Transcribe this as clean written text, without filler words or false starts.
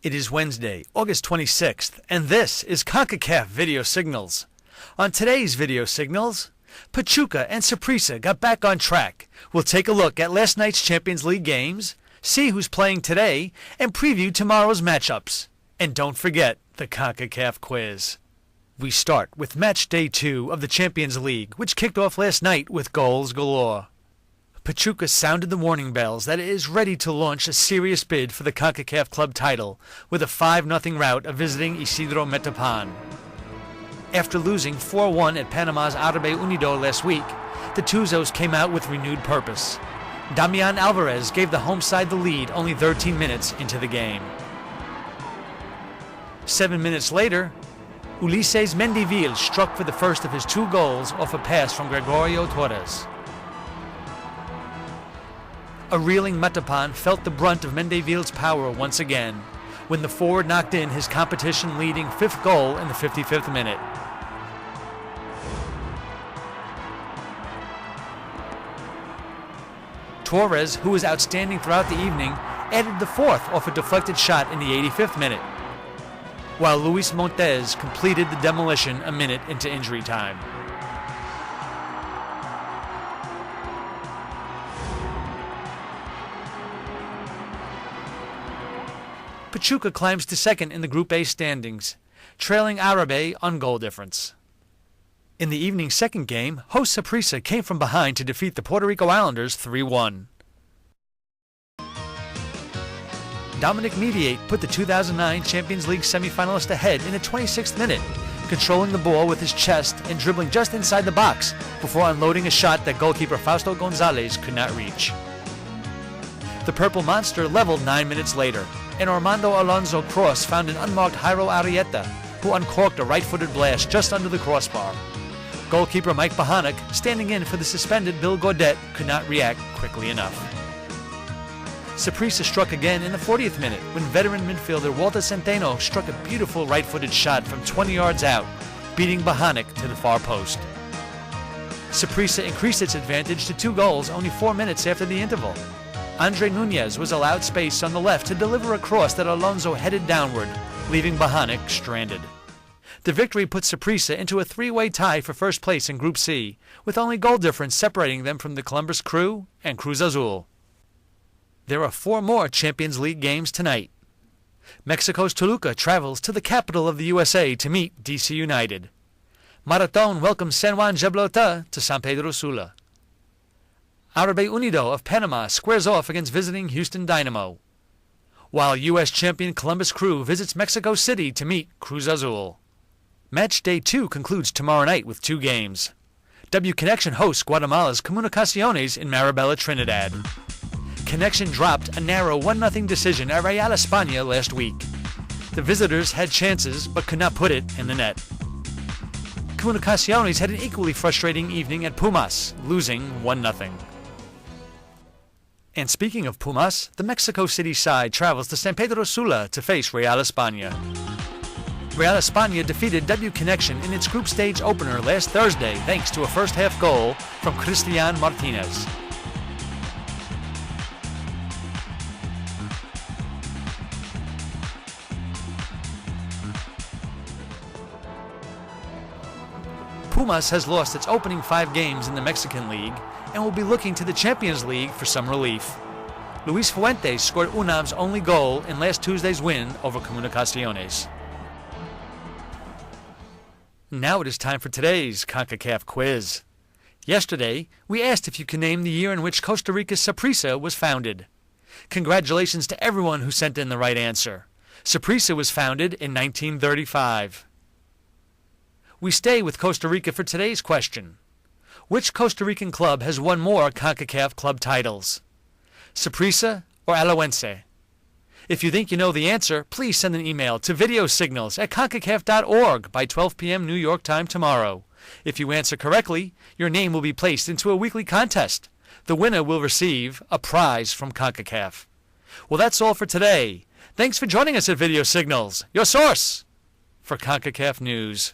It is Wednesday, August 26th, and this is CONCACAF VideoSignals. On today's VideoSignals, Pachuca and Saprissa got back on track. We'll take a look at last night's Champions League games, see who's playing today, and preview tomorrow's matchups. And don't forget the CONCACAF quiz. We start with match day 2 of the Champions League, which kicked off last night with goals galore. Pachuca sounded the warning bells that it is ready to launch a serious bid for the CONCACAF club title with a 5-0 rout of visiting Isidro Metapan. After losing 4-1 at Panama's Arabe Unido last week, the Tuzos came out with renewed purpose. Damian Alvarez gave the home side the lead only 13 minutes into the game. 7 minutes later, Ulises Mendivil struck for the first of his 2 goals off a pass from Gregorio Torres. A reeling Metapan felt the brunt of Mendivil's power once again when the forward knocked in his competition-leading 5th goal in the 55th minute. Torres, who was outstanding throughout the evening, added the 4th off a deflected shot in the 85th minute, while Luis Montes completed the demolition a minute into injury time. Pachuca climbs to second in the Group A standings, trailing Arabe on goal difference. In the evening's second game, host Saprissa came from behind to defeat the Puerto Rico Islanders 3-1. Dominic Mediate put the 2009 Champions League semifinalist ahead in the 26th minute, controlling the ball with his chest and dribbling just inside the box before unloading a shot that goalkeeper Fausto Gonzalez could not reach. The Purple Monster leveled 9 minutes later, and Armando Alonso cross found an unmarked Jairo Arrieta, who uncorked a right-footed blast just under the crossbar. Goalkeeper Mike Bohanic, standing in for the suspended Bill Gaudet, could not react quickly enough. Saprissa struck again in the 40th minute when veteran midfielder Walter Centeno struck a beautiful right-footed shot from 20 yards out, beating Bohanic to the far post. Saprissa increased its advantage to 2 goals only 4 minutes after the interval. Andre Nunez was allowed space on the left to deliver a cross that Alonso headed downward, leaving Bohanic stranded. The victory put Saprissa into a 3-way tie for first place in Group C, with only goal difference separating them from the Columbus Crew and Cruz Azul. There are 4 more Champions League games tonight. Mexico's Toluca travels to the capital of the USA to meet DC United. Marathon welcomes San Juan Gibraltar to San Pedro Sula. Arabe Unido of Panama squares off against visiting Houston Dynamo, while U.S. champion Columbus Crew visits Mexico City to meet Cruz Azul. Match day 2 concludes tomorrow night with 2 games. W Connection hosts Guatemala's Comunicaciones in Marabella, Trinidad. Connection dropped a narrow 1-0 decision at Real Espana last week. The visitors had chances but could not put it in the net. Comunicaciones had an equally frustrating evening at Pumas, losing 1-0. And speaking of Pumas, the Mexico City side travels to San Pedro Sula to face Real Espana. Real Espana defeated W Connection in its group stage opener last Thursday thanks to a first-half goal from Cristian Martinez. Pumas has lost its opening 5 games in the Mexican League and will be looking to the Champions League for some relief. Luis Fuentes scored UNAM's only goal in last Tuesday's win over Comunicaciones. Now it is time for today's CONCACAF quiz. Yesterday, we asked if you can name the year in which Costa Rica's Saprissa was founded. Congratulations to everyone who sent in the right answer. Saprissa was founded in 1935. We stay with Costa Rica for today's question. Which Costa Rican club has won more CONCACAF club titles? Saprissa or Alajuelense? If you think you know the answer, please send an email to videosignals@concacaf.org by 12 p.m. New York time tomorrow. If you answer correctly, your name will be placed into a weekly contest. The winner will receive a prize from CONCACAF. Well, that's all for today. Thanks for joining us at VideoSignals, your source for CONCACAF news.